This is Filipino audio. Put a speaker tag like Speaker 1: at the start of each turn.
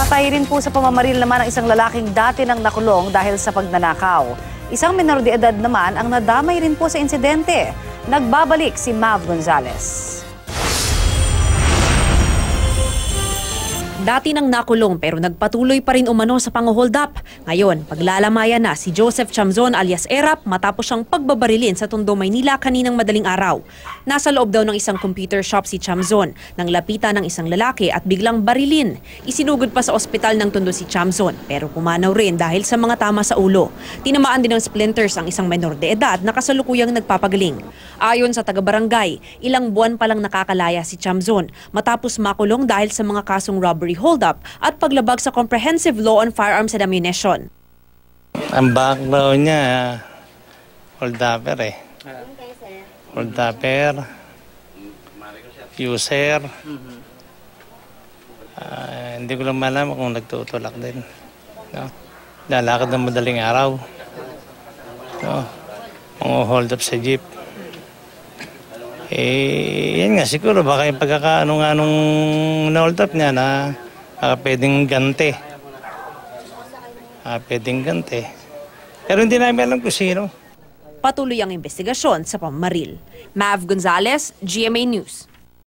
Speaker 1: Patay rin po sa pamamaril naman ang isang lalaking dati nang nakulong dahil sa pagnanakaw. Isang menor de edad naman ang nadamay rin po sa insidente. Nagbabalik si Mav Gonzales.
Speaker 2: Dati nang nakulong pero nagpatuloy pa rin umano sa pang-hold up. Ngayon, paglalamayan na si Joseph Chamzon alias Erap matapos siyang pagbabarilin sa Tondo, Maynila kaninang madaling araw. Nasa loob daw ng isang computer shop si Chamzon nang lapitan ng isang lalaki at biglang barilin. Isinugod pa sa ospital ng Tondo si Chamzon pero pumanaw rin dahil sa mga tama sa ulo. Tinamaan din ng splinters ang isang menor de edad na kasalukuyang nagpapagaling. Ayon sa taga-barangay, ilang buwan pa lang nakakalaya si Chamzon matapos makulong dahil sa mga kasong robbery hold-up at paglabag sa Comprehensive Law on Firearms and Ammunition.
Speaker 3: Ang background niya, hold-upper Hold-upper, user. Hindi ko lang malaman kung nagtutulak din. No? Lalakad ng madaling araw. No? Mga hold-up sa jeep. Yan nga, siguro baka yung pagkakaano nga nung na-hold up niya na pwedeng gante. Pwedeng gante. Pero hindi namin alam kung sino.
Speaker 2: Patuloy ang investigasyon sa pamamaril. Mav Gonzales, GMA News.